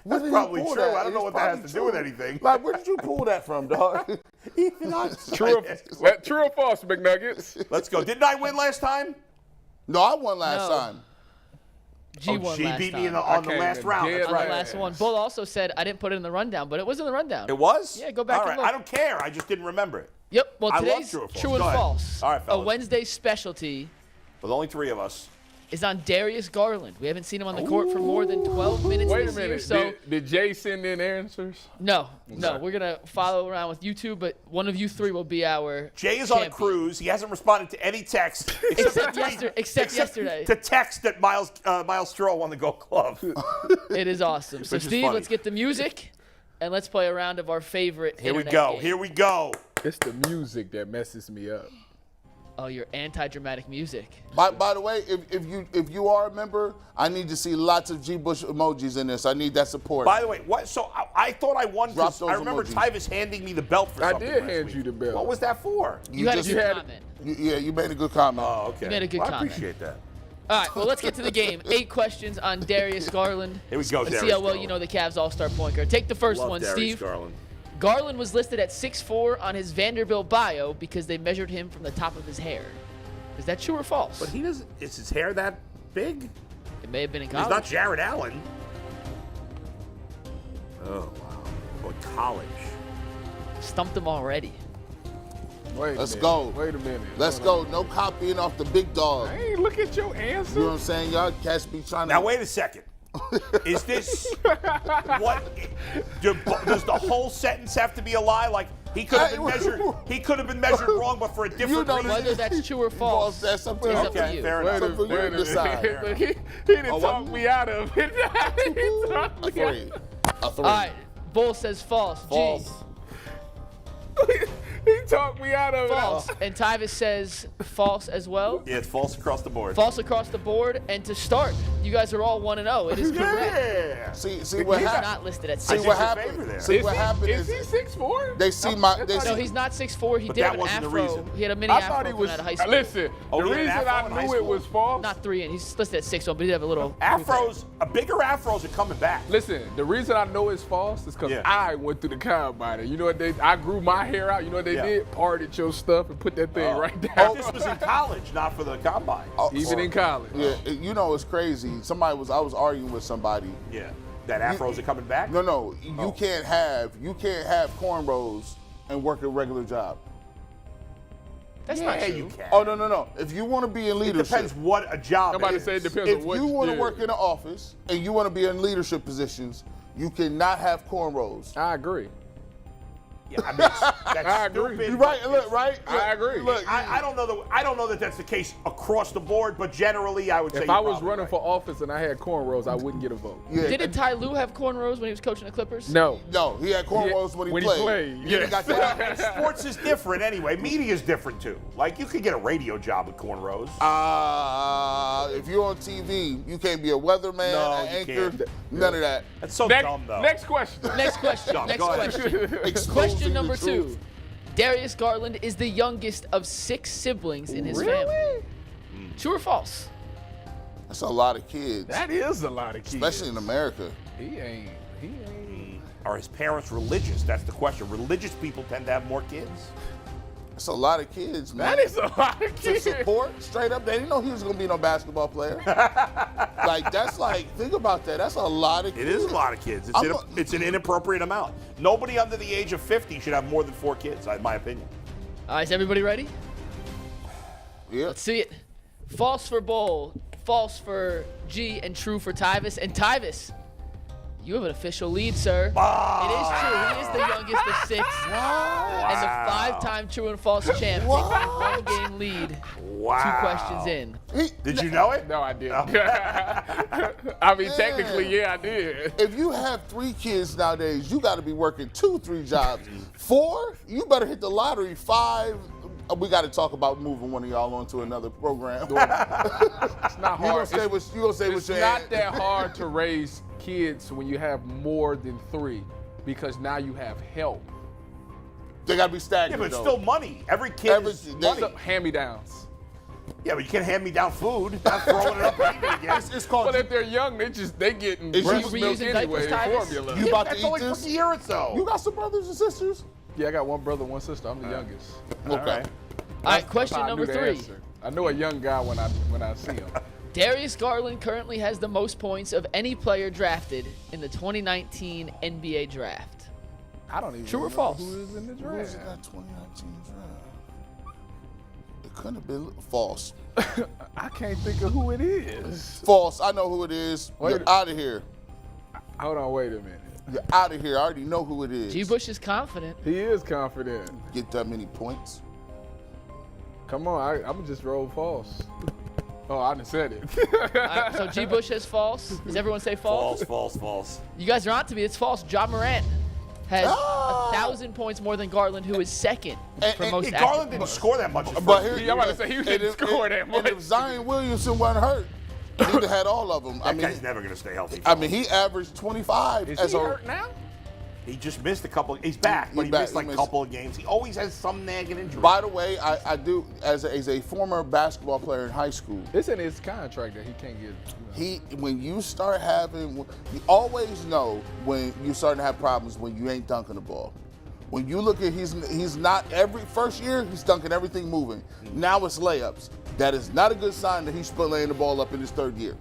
That's probably true. I don't know what that has to do with anything. Like, where did you pull that from, dog? True or false, McNuggets? Let's go. Didn't I win last time? No, I won last time. G won G last beat time. me on the last round. That's On right. the last one. Bull also said I didn't put it in the rundown, but it was in the rundown. It was? Yeah, go back All and right. look. I don't care. I just didn't remember it. Yep. Well, I love today's true or false. true and Go ahead. false. All right, A fellas. Wednesday specialty With only 3 of us. is on Darius Garland. We haven't seen him on the court for more than 12 minutes Wait a this year. minute. So Did Jay send in answers? no. We're gonna follow around with you two, but one of you three will be our Jay is on a champion. cruise. He hasn't responded to any texts Except yesterday. To text that Miles Stroh won the Gold Glove. It is awesome. So Which is Steve, funny. let's get the music, and let's play a round of our favorite. Here we internet go. game. Here we go. It's the music that messes me up. Oh, your anti-dramatic music. By the way, if you are a member, I need to see lots of G Bush emojis in this. I need that support. By the way, what? So I thought I won Drop because those I remember emojis. Tyvus handing me the belt for I something. did last hand week. you the belt. What was that for? You had a just- good had- comment. You made a good comment. Oh, okay. You made a good well, I comment. appreciate that. All right, well, let's get to the game. 8 questions on Darius Garland. Here we go, Let's see Darius how well Garland. you know the Cavs All-Star point guard. Take the first Love one, Darius Steve. Garland. Garland was listed at 6'4" on his Vanderbilt bio because they measured him from the top of his hair. Is that true or false? But he doesn't. Is his hair that big? It may have been in He's college. not Jared Allen. Oh wow. What college? Stumped him already. Let's go. Wait a minute. Let's go. No copying off the big dog. Hey, look at your You know answer. what I'm saying? Y'all cats be trying to. Now wait a second. Is this what? Does the whole sentence have to be a lie? Like he could have been measured. He could have been measured wrong, but for a different know reason. Whether that's true or false, That's up to is you. up to Okay, you. fair Wait enough. a Something for you to minute. decide. Look, he didn't Oh, talk what? me out of it. He talked A me out. 3. A 3. All right, Bull says false. False. G, He talked me out of false. And Tyvus says false as well. Yeah, it's false across the board. False across the board. And to start, you guys are all 1-0. It is correct. Yeah. See what He's happened. not listed at See 6'4". what your happened. favor there. See what happened Is he 6'4"? they see my. They No, see, he's not 6'4". He But did that have an wasn't the afro. reason. He had a mini I afro thought he coming was. out of high school. Listen, Oh, the he had an reason afro I in high knew it school? was false. Not 3 in. He's listed at 6'1", but he did have a little. Bigger afros are coming back. Listen, the reason I know it's false is because Yeah. I went through the combine. You know what I grew my hair out. You know what they Yeah. did? Parted your stuff and put that thing right But down. this was in college, not for the combine. Even in college. Yeah, you know it's crazy. I was arguing with somebody. Yeah. That afros are coming back? No, you can't have cornrows and work a regular job. That's not Yeah, true. you can. Oh no. If you want to be in It leadership, depends what a job Somebody is. say it depends if on what you want to yeah. work in an office and you want to be in leadership positions, you cannot have cornrows. I agree. Yeah, I mean, that's I agree. stupid. You right? Look, right? I agree. Look, I don't know that that's the case across the board, but generally I would say If I was running for office and I had cornrows, I wouldn't get a vote. yeah. Didn't Ty Lue have cornrows when he was coaching the Clippers? No. No, he had cornrows when he played. Yes. He didn't got that. Sports is different anyway. Media is different too. Like you could get a radio job with cornrows. If you're on TV, you can't be a weatherman, No, an you anchor, can't. none of that. That's so Next, dumb though. next question. Next question. Dumb. Next Go ahead. question. Exposing Question the number 2. truth. Darius Garland is the youngest of 6 siblings in his family. True or false? That's a lot of kids, That is a lot of kids. especially in America. He ain't. Are his parents religious? That's the question. Religious people tend to have more kids. That's a lot of kids, man. That is a lot of To kids. support, straight up, they didn't know he was going to be no basketball player. Think about that. That's a lot of It kids. is a lot of kids. It's an inappropriate amount. Nobody under the age of 50 should have more than 4 kids, in my opinion. All right, is everybody ready? Yeah. Let's see it. False for Bull, false for G, and true for Tyvus. And Tyvus, you have an official lead, sir. It is true. He is the youngest of 6 and the 5-time true and false champ. Taking a 1-game lead. Wow. 2 questions in. Did you know it? No, I didn't. I mean, technically, yeah, I did. If you have 3 kids nowadays, you got to be working 2-3 jobs. 4, you better hit the lottery. 5, we got to talk about moving one of y'all onto another program. It's not You gonna hard. say what you gonna say? It's what not that hard to raise kids when you have more than 3, because now you have help. They got to be Yeah, staggered. but it's though. still money. Every kid is Everything. money. Hand-me-downs. Yeah, but you can't hand me down food. Not throwing it up and eating it again. It's called. But if they're young, they getting Is breast you milk reusing anyway, diapers, Tyvus? formula. You about to That's eat only this? for years, though. You got some brothers and sisters? Yeah, I got one brother, one sister. I'm the youngest. Okay. All right, question I knew number the 3. answer. I know a young guy when I see him. Darius Garland currently has the most points of any player drafted in the 2019 NBA draft. I don't even True or know false? who is in the Who was draft. it that 2019 draft? It couldn't have been false. I can't think of who it is. False. I know who it is. Wait. You're out of here. Hold on, wait a minute. You're out of here. I already know who it is. G. Bush is confident. He is confident. Get that many points. Come on, I'm just roll false. Oh, I done said it. All right, so G. Bush has false. Does everyone say false? False. You guys are on to me. It's false. Ja Morant has 1,000 points more than Garland, who is second for And- most Hey, active Garland didn't points. score that much. But here, Yeah, I'm about to say, he didn't score that much. And if Zion Williamson wasn't hurt, he'd have had all of them. that guy's never going to stay healthy. I mean, he averaged 25 Is as he a. hurt now? He just missed a couple. He's back, but He's he back. missed like He a missed- couple of games. He always has some nagging injury. By the way, I do as a former basketball player in high school. It's in his contract that he can't get. When you start having, you always know when you're starting to have problems when you ain't dunking the ball. When you look at he's not every first year he's dunking everything moving. Now it's layups. That is not a good sign that he's still laying the ball up in his third year.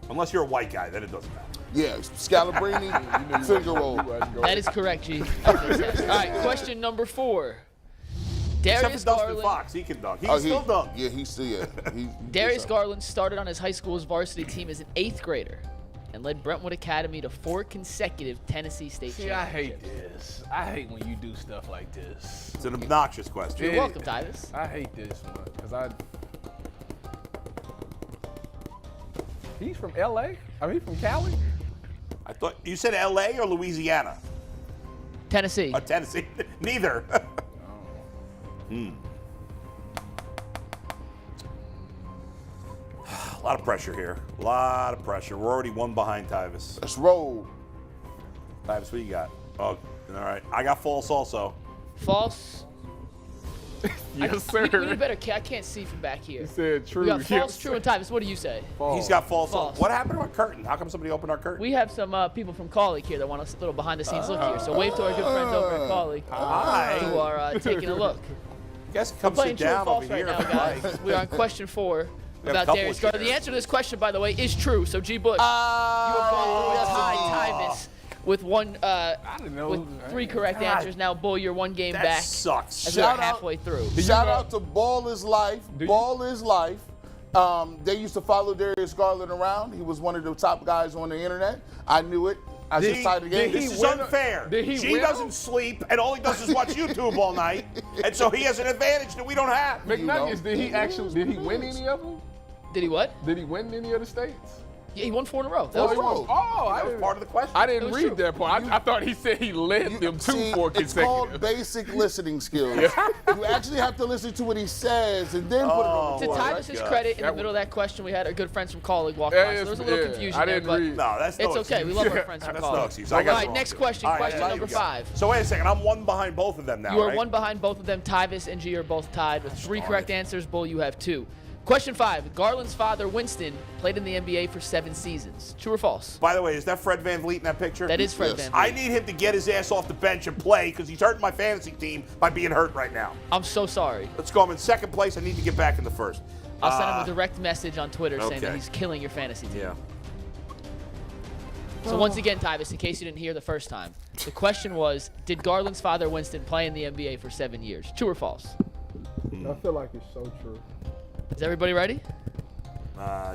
Unless you're a white guy, then it doesn't matter. Yeah, Scalabrini, finger roll. That is correct, G. All right, question number 4. Except Darius for Dustin Garland. Fox, he can dunk. He can still dunk. Yeah, he's still, yeah. Darius Garland started on his high school's varsity team as an 8th grader and led Brentwood Academy to 4 consecutive Tennessee State See, I championships. hate this. I hate when you do stuff like this. It's an obnoxious question. You're welcome, Tyvus. I hate this one because he's from L.A. I mean, he's from Cali. I thought you said L.A. or Louisiana. Tennessee. Or Tennessee. Neither. A lot of pressure here. A lot of pressure. We're already one behind Tyvus. Let's roll. Tyvus, what you got? Oh, all right. I got false also. False. Yes, sir. We need better. I can't see from back here. He said true. We got false, Yes, true, and Tyvus. What do you say? false. He's got false. False. What happened to our curtain? How come somebody opened our curtain? We have some people from Colleague here that want a little behind-the-scenes look here. So wave to our good friends over at Colleague Hi. who are taking a look. You guys can come Playing sit true or down false over right here. now, if you like. guys. We are on question 4 have a about couple Darius of Garland. The chairs. answer to this question, by the way, is true. So G. Bush, you have both tied Tyvus with one didn't know. with 3 correct God. answers. Now, Bull, you're 1 game That back sucks. as we're Shout out- halfway through. Shout out to Ball is Life. Ball is Life. They used to follow Darius Garland around. He was one of the top guys on the internet. I knew it. I just tied the game. This is win- unfair. did he She win? doesn't sleep, and all he does is watch YouTube all night, and so he has an advantage that we don't have. McNuggets, did he win any of them? Did he what? Did he win any of the states? Yeah, he won 4 in a row. That was he true. won. Oh, That was part of the question. I didn't It was read true. that part. I thought he said he led them to See, 4 it's called consecutive. basic listening skills. You actually have to listen to what he says and then put it on the To board. Tyvus' gosh. credit, in the That middle of that question, we had our good friends from Colleague walk Yeah, by. So there was a little yeah, confusion I there, didn't but read. No, that's no it's okay. excuse. We love our friends from That's no Colleague. excuse. I All got it right, wrong, next too. question. All right, Question here number we go. 5. So wait a second. I'm one behind both of them now, You are right? 1 behind both of them. Tyvus and G are both tied with 3 correct answers. Bull, you have 2. Question 5. Garland's father, Winston, played in the NBA for 7 seasons. True or false? By the way, is that Fred VanVleet in that picture? That is Fred Yes. VanVleet. I need him to get his ass off the bench and play because he's hurting my fantasy team by being hurt right now. I'm so sorry. Let's go. I'm in second place. I need to get back in the first. I'll send him a direct message on Twitter saying that okay. he's killing your fantasy team. Yeah. So once again, Tyvus, in case you didn't hear the first time, the question was, did Garland's father, Winston, play in the NBA for 7 years? True or false? I feel like it's so true. Is everybody ready?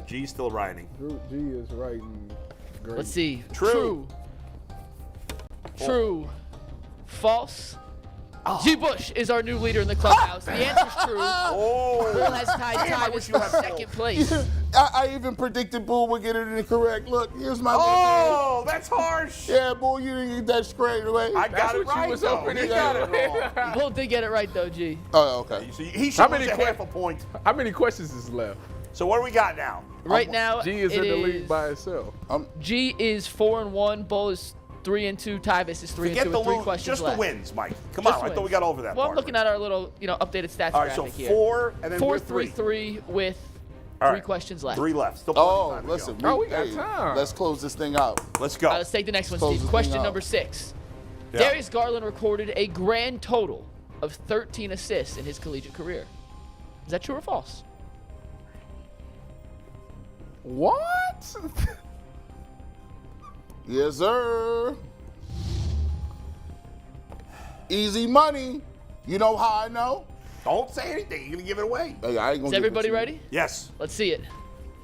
G's still writing. G is writing great. Let's see. True. True. False. G. Bush is our new leader in the clubhouse. The answer's true. Oh. Bull has tied Tyvus for second place. I even predicted Bull would get it incorrect. Look, here's my Oh, that's harsh. Yeah, Bull, you didn't get that straight away. I got it what you right, was though. hoping He to got it get. wrong. Bull did get it right, though, G. Oh, okay. So he should How many lose a que- half a point. How many questions is left? So what do we got now? Right now, G is it in the lead is by itself. G is 4-1. Bull is 3-2. Tyvis is 3-2 Forget with the 3 lose, questions just left. the wins, Mike. Come Just on, I thought we wins. got over that Well, part. I'm looking at our little, updated stats All right, so graphic here. 4 and then 4, we're 3, 3 with All 3 right. questions left. 3 left. Still plenty of Oh, time to listen. go. we got time. Let's close this thing out. Let's go. Let's take the next one, Close Steve. this Question thing out. number 6. Yeah. Darius Garland recorded a grand total of 13 assists in his collegiate career. Is that true or false? What? Yes, sir. Easy money. You know how I know? Don't say anything. You're going to give it away. Hey, I ain't gonna Is give it everybody to you. ready? Yes. Let's see it.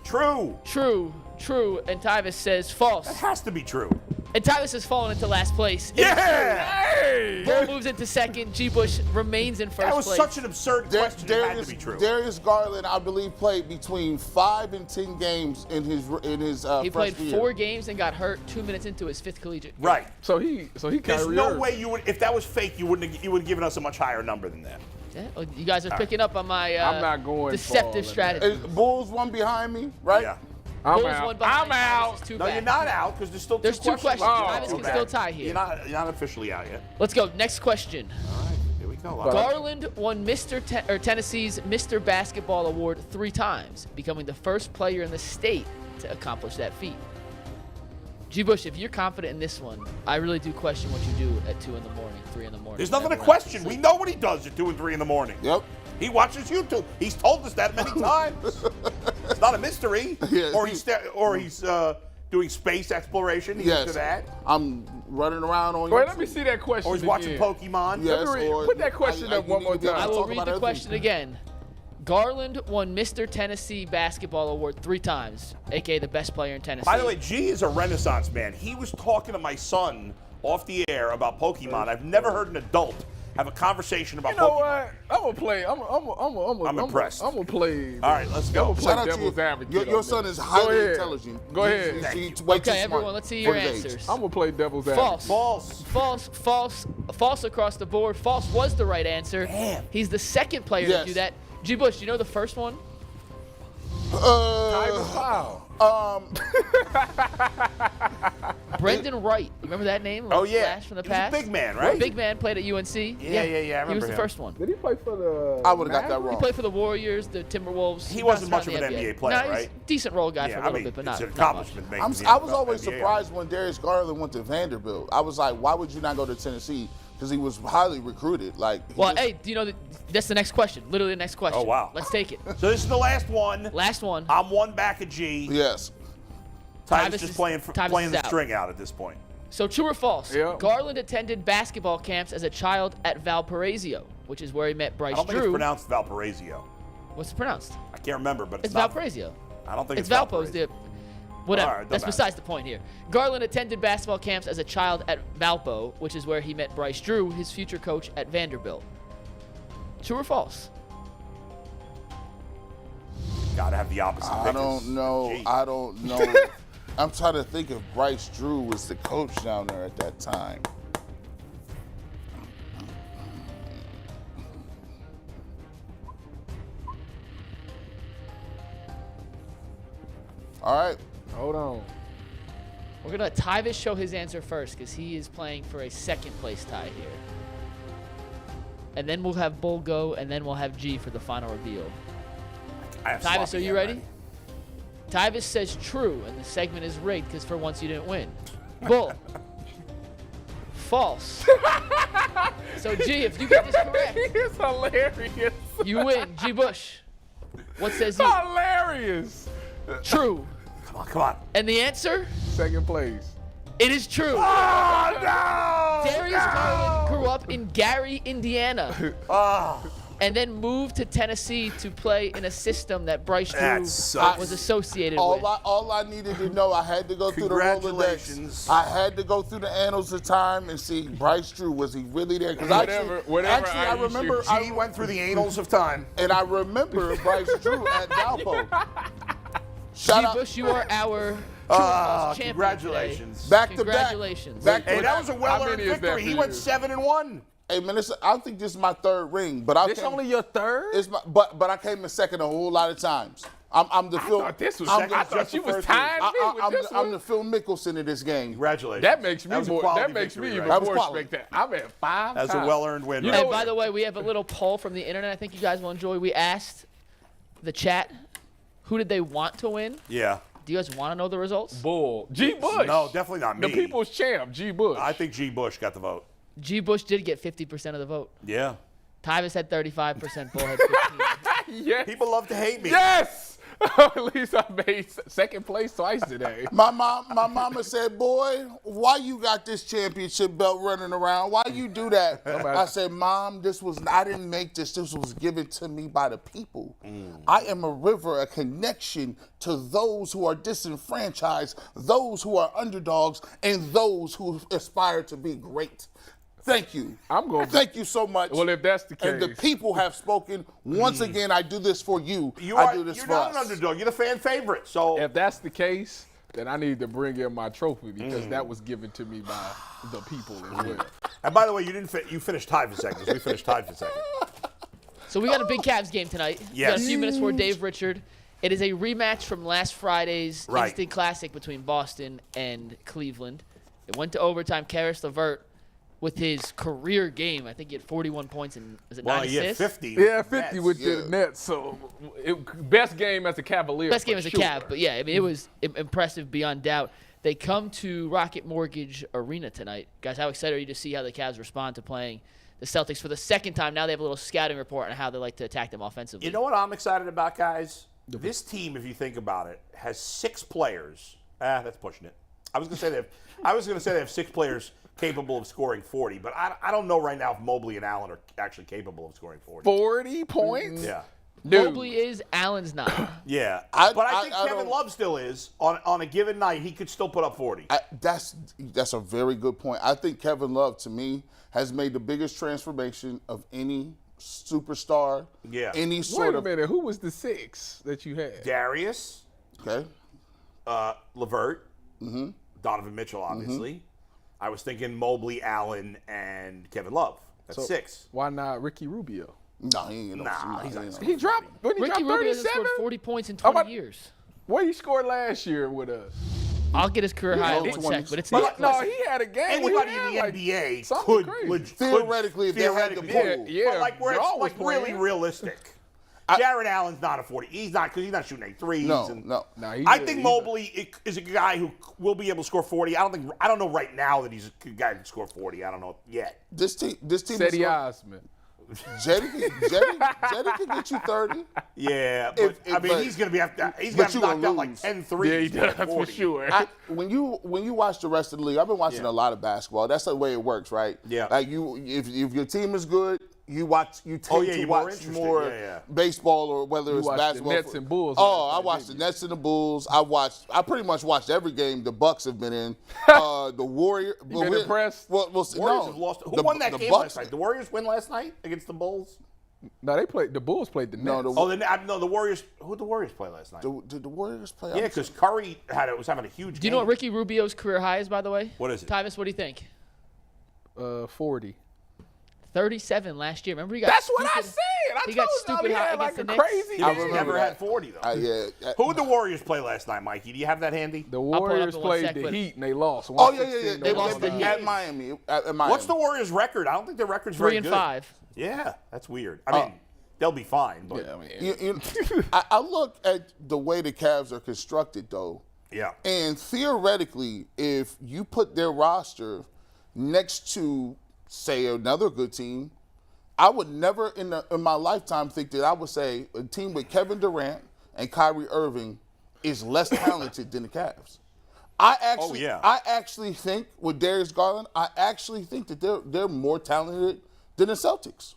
True. True. And Tyvis says false. That has to be true. And Tyvis has fallen into last place. It is Yeah. Bull moves into second. G. Bush remains in first That was place. such an absurd question. It had to be true. Darius Garland, I believe, played between 5 and 10 games in his He played freshman 4 year. games and got hurt 2 minutes into his 5th collegiate. Right. So he There's Kyrie no Irving. way you would. If that was fake, you would have given us a much higher number than that. Yeah, well, you guys are picking up on my I'm not going deceptive for all strategy. Is Bulls one behind me, right? Yeah. I'm Bulls out. won behind I'm Tyvis out. is 2 No, back. you're not out because there's still There's 2 questions. Oh, Tyvis can okay. still tie here. You're not officially out yet. Let's go. Next question. All right. Here we go. Garland won Tennessee's Mr. Basketball Award 3 times, becoming the first player in the state to accomplish that feat. G. Bush, if you're confident in this one, I really do question what you do at 2 in the morning, 3 in the morning. There's nothing to whenever we're question. asleep. We know what he does at 2 and 3 in the morning. Yep. He watches YouTube. He's told us that many times. It's not a mystery. Yeah. Or he's doing space exploration. He's Yes. into that. I'm running around on Wait, let me see that question. Or he's watching again. Pokemon. Yes, Let me or put that question up you one need more to get- time. I will talk read about the everything. question again. Garland won Mr. Tennessee Basketball Award 3 times, a.k.a. the best player in Tennessee. By the way, G is a Renaissance man. He was talking to my son off the air about Pokemon. I've never heard an adult have a conversation about You know Pokemon. what? I'm gonna play. I'm impressed. I'm gonna play. All right, let's go. I'm gonna Shout play out to devil's you. advocate. Your on son this. is highly ahead. intelligent. Go ahead. He's way too Okay, smart everyone, let's see for your his age. answers. I'm gonna play devil's advocate. False. False across the board. False was the right answer. Damn. He's the second player to Yes. do that. G. Bush, you know the first one? Tyvis Powell. Brendan Wright. You remember that name? Oh, yeah. Flash from the He was a past? big man, right? Big man, played at UNC. Yeah, I He was remember the him. first one. Did he play for the? I would've got that Mavericks? wrong. He played for the Warriors, the Timberwolves. He wasn't bounced much of around an the NBA player, No, he's right? a decent role guy for a little bit, but it's not an much. accomplishment. making the I was always NBA. surprised when Darius Garland went to Vanderbilt. I was like, why would you not go to Tennessee? Because he was highly recruited. Like, he Well, just- hey, do you know that's the next question? Literally the next question. Oh, wow. Let's take it. So this is the last one. Last one. I'm 1 back at G. yes. Tyvus Tyvus just is- playing Tyvus is the out. string out at this point. So true or false? Yeah. Garland attended basketball camps as a child at Valparaiso, which is where he met I Bryce don't think it's Drew. pronounced Valparaiso. What's it pronounced? I can't remember, but It's not. Valparaiso. I don't think It's it's Valpo's Valparaiso. whatever. All right, That's doesn't besides the point here. Garland attended basketball camps as a child at Valpo, which is where he met Bryce Drew, his future coach at Vanderbilt. True or false? Gotta have the opposite. I don't know. Gee. I don't know. I'm trying to think if Bryce Drew was the coach down there at that time. All right. Hold on. We're gonna let Tyvis show his answer first because he is playing for a second place tie here. And then we'll have Bull go, and then we'll have G for the final reveal. I have Tyvis, sloppy are you hand ready? Tyvis says true, and the segment is rigged because for once you didn't win. Bull. False. So G, if you get this correct, It's hilarious. you win. G. Bush. What says you? Hilarious. True. Come on. And the answer? Second place. It is true. Oh, no! Darius Garland grew up in Gary, Indiana, Oh, and then moved to Tennessee to play in a system that Bryce That Drew sucks. was associated with. All I needed to know, I had to go through the Congratulations. Rolodex. I had to go through the annals of time and see Bryce Drew. Was he really there? Because Whatever actually, I IU remember. G went through the annals of time. And I remember Bryce Drew at Valpo. Shout G. out. Bush, you are our true or false champion Congratulations. today. Back to back. Congratulations. Back Hey, to that was a well-earned many is that victory. for He went you? 7-1. Hey man, I think this is my third ring, but I This came, only your third? it's my, but I came in second a whole lot of times. I'm the Phil. I thought you was tying me with this one. I'm the Phil Mickelson of this game. Congratulations. That makes me was a more. quality That makes me victory, even right? more quality. spectacular. I'm at 5 That's times. a well-earned win. You right know And there. by the way, we have a little poll from the internet. I think you guys will enjoy. We asked the chat, who did they want to win? Yeah. Do you guys want to know the results? Bull. G. Bush. No, definitely not me. The people's champ, G. Bush. I think G. Bush got the vote. G. Bush did get 50% of the vote. Yeah. Tyvus had 35%. Bull had 15%. yes. People love to hate me. Yes. At least I made second place twice today. My mama said, "Boy, why you got this championship belt running around? Why you do that?" I said, "Mom, I didn't make this. This was given to me by the people. I am a river, a connection to those who are disenfranchised, those who are underdogs, and those who aspire to be great." Thank you. Thank you so much. Well, if that's the case. And the people have spoken. Once again, I do this for you. You're I do this you're for not us. an underdog. You're the fan favorite. So If that's the case, then I need to bring in my trophy because that was given to me by the people as well. And by the way, you finished tied for second. We finished tied for second. So we got a big Cavs game tonight. We got a Yes. few minutes for Dave Richard. It is a rematch from last Friday's Right. instant classic between Boston and Cleveland. It went to overtime. Karis LeVert with his career game. I think he had 41 points and was it 9 Well, yeah, assists? 50. Yeah, 50 with Yeah. the Nets. So best game as a Cavalier. Best game for as a sure. Cav, but yeah, I mean, it was impressive beyond doubt. They come to Rocket Mortgage Arena tonight. Guys, how excited are you to see how the Cavs respond to playing the Celtics for the second time? Now they have a little scouting report on how they like to attack them offensively. You know what I'm excited about, guys? This team, if you think about it, has 6 players. That's pushing it. I was going to say they have 6 players capable of scoring 40, but I don't know right now if Mobley and Allen are actually capable of scoring 40. 40 points? Yeah. Dude. Mobley is, Allen's not. Yeah. I think Kevin don't- Love still is. On a given night, he could still put up 40. That's a very good point. I think Kevin Love, to me, has made the biggest transformation of any superstar. Yeah. Any Wait sort a of. minute. Who was the 6 that you had? Darius, Okay. LeVert, Donovan Mitchell, obviously. I was thinking Mobley, Allen, and Kevin Love. That's 6. Why not Ricky Rubio? No, he ain't. Nah, he's not. He dropped. When he Ricky dropped Rubio hasn't 37. scored 40 points in 20 about- years. What he scored last year with us? I'll get his career high in low 1 20s. sec, but it's But not. No, he had a game. where Anybody he in had the like NBA something could crazy. Theoretically, if they had the theoretically, pool. Yeah, but like we're Jaw was really playing. realistic. Jared Allen's not a 40. He's not because he's not shooting 8 threes. No, and no. Nah, I think Mobley is a guy who will be able to score 40. I don't know right now that he's a guy who can score 40. I don't know yet. This team. Cedi Osman. Jetty can get you 30. Yeah, but I mean but- he's going to be but you knocked gonna out like lose. 10 threes. Yeah, he to get does for 40. sure. When you watch the rest of the league, I've been watching a lot of basketball. That's the way it works, right? Yeah. Like if your team is good, you tend yeah, to you're more watch interested. more Yeah. baseball or whether it's watched the basketball. Nets and Bulls Oh, last I night, watched the didn't you? Nets and the Bulls. I pretty much watched every game the Bucks have been in. The Warriors. You been impressed? Well, Warriors no. have lost. Who The- won that the game Bucks- last night? The Warriors win last night against the Bulls? No, the Bulls played the Nets. No, The Warriors. Who did the Warriors play last night? Did the Warriors play? Yeah, because Curry was having a huge game. Do you know what Ricky Rubio's career high is, by the way? What is it? Tyvus, what do you think? 40. 37 last year. Remember he got That's what I stupid- said. I he told got you stupid he high had like against a the Knicks. crazy Yeah, game. he never had 40 though. Yeah. Who did the Warriors play last night, Mikey? Do you have that handy? The pull it up Warriors in one played sec, the but- Heat and they lost. Oh yeah. 116 They lost the Heat. at Miami. At Miami. What's the Warriors' record? I don't think their record's 3 very and good. 5. Yeah, that's weird. I mean, they'll be fine, but Yeah, I mean, I look at the way the Cavs are constructed, though, yeah. and theoretically, if you put their roster next to, say, another good team, I would never in my lifetime think that I would say a team with Kevin Durant and Kyrie Irving is less talented than the Cavs. I actually think with Darius Garland, I actually think that they're more talented than the Celtics.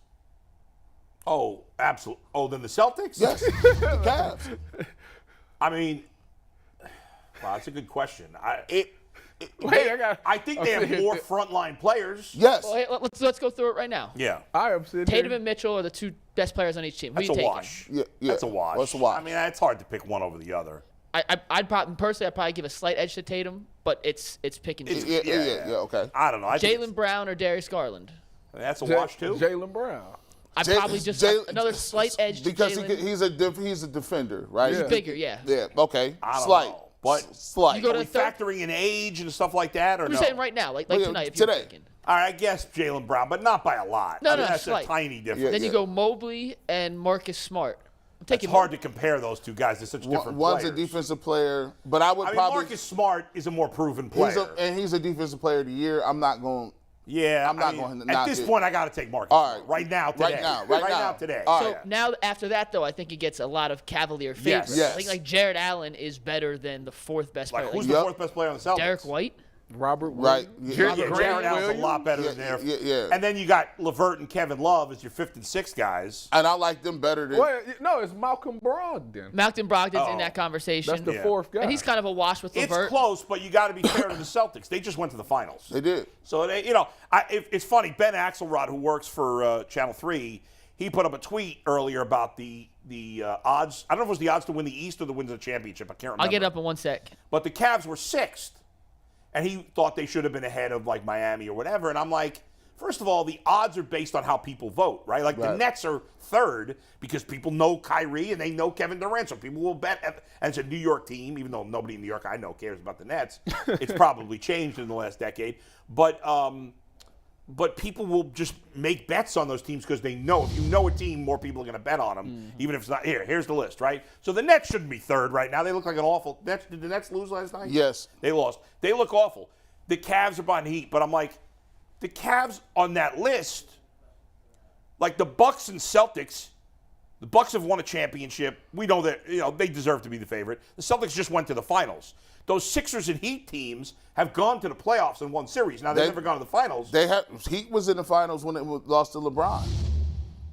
Oh, absolutely. Oh, then the Celtics? Yes, the Cavs. I mean, wow, that's a good question. I think they have more frontline players. Yes. Well, hey, let's go through it right now. Yeah. I am sitting Tatum there. and Mitchell are the 2 best players on each team. Who That's you a taking? wash. Yeah. That's a wash. Well, it's a wash. I mean, it's hard to pick one over the other. I'd probably give a slight edge to Tatum, but it's pick and choose. Yeah, okay. I don't know. Jaylen Brown or Darius Garland? That's a wash, too? Jaylen Brown. I probably just another slight edge to because Jalen. he's a defender, right? He's bigger, yeah. Yeah. Okay. I don't Slight. know, but slight. You go are to we third- factoring in age and stuff like that, or I'm no? saying right now, like tonight, if you're today. thinking. All right, I guess Jaylen Brown, but not by a lot. No, I mean, no, that's slight. a tiny difference. Then you go Mobley and Marcus Smart. I'm It's taking hard to compare those two guys. They're such different One's players. a defensive player, but I would I mean, probably. Marcus Smart is a more proven player. He's a defensive player of the year. I'm not going. Yeah, I'm not I mean, going to at knock this it. point, I got to take Marcus. All right. Right now, today. Right now. today. All So right. now after that, though, I think it gets a lot of Cavalier favorites. Yes. I think like Jared Allen is better than the fourth best Like, player. who's Like, the fourth best player on the Celtics? Derek White. Robert Right. Williams. Yeah. Jared Grant Allen's a Williams. lot better than there. Yeah. And then you got LeVert and Kevin Love as your 5th and 6th guys. And I like them better than. Well, no, it's Malcolm Brogdon. Malcolm Brogdon's Oh. in that conversation. That's the Yeah. fourth guy. And he's kind of a wash with It's LeVert. close, but you got to be fair to the Celtics. They just went to the finals. They did. So, it's funny. Ben Axelrod, who works for Channel 3, he put up a tweet earlier about the odds. I don't know if it was the odds to win the East or the wins of the championship. I can't remember. I'll get it up in 1 sec. But the Cavs were 6th. And he thought they should have been ahead of, like, Miami or whatever. And I'm like, first of all, the odds are based on how people vote, right? Like, the Right. Nets are 3rd because people know Kyrie and they know Kevin Durant. So people will bet. And it's a New York team, even though nobody in New York I know cares about the Nets. It's probably changed in the last decade. But people will just make bets on those teams because they know. If you know a team, more people are going to bet on them, even if it's not. Here's the list, right? So the Nets shouldn't be 3rd right now. They look like an awful. Did the Nets lose last night? Yes. They lost. They look awful. The Cavs are behind the Heat, but I'm like, the Cavs on that list, like the Bucks and Celtics, the Bucks have won a championship. We know that they deserve to be the favorite. The Celtics just went to the finals. Those Sixers and Heat teams have gone to the playoffs and won series. Now they've never gone to the finals. Heat was in the finals when it lost to LeBron.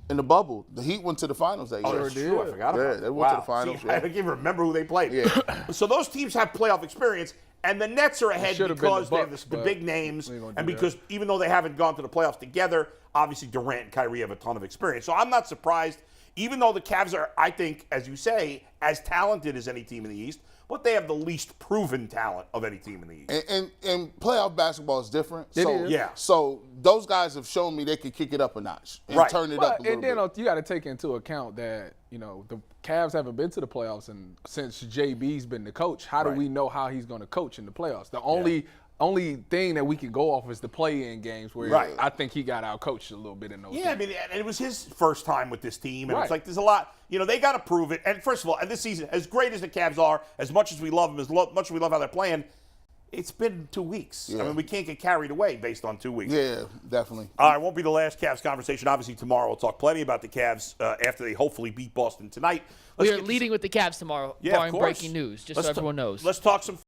In the bubble, the Heat went to the finals that year. Oh, that's true. I forgot about that. They went to the finals. See, I can't even remember who they played. Yeah. So those teams have playoff experience, and the Nets are ahead should've because been they the have Bucks, the but big names, we ain't gonna do and that. because even though they haven't gone to the playoffs together, obviously Durant and Kyrie have a ton of experience. So I'm not surprised, even though the Cavs are, I think, as you say, as talented as any team in the East, but they have the least proven talent of any team in the East. And playoff basketball is different. It so is. Yeah. So those guys have shown me they can kick it up a notch and Right. turn it But, up a little and then bit. you got to take into account that the Cavs haven't been to the playoffs since JB's been the coach. How do Right. we know how he's going to coach in the playoffs? The only thing that we can go off is the play-in games where Right. I think he got out-coached a little bit in those. Yeah, I games. mean, and it was his first time with this team, and it's Right. like there's a lot. They got to prove it. And first of all, and this season, as great as the Cavs are, as much as we love them, as much as we love how they're playing, it's been 2 weeks. Yeah. I mean, we can't get carried away based on 2 weeks. Yeah, definitely. All right, won't be the last Cavs conversation. Obviously, tomorrow we'll talk plenty about the Cavs after they hopefully beat Boston tonight. We Let's are get to leading with the Cavs tomorrow, Yeah, of barring course. breaking news, just so everyone knows. Let's talk some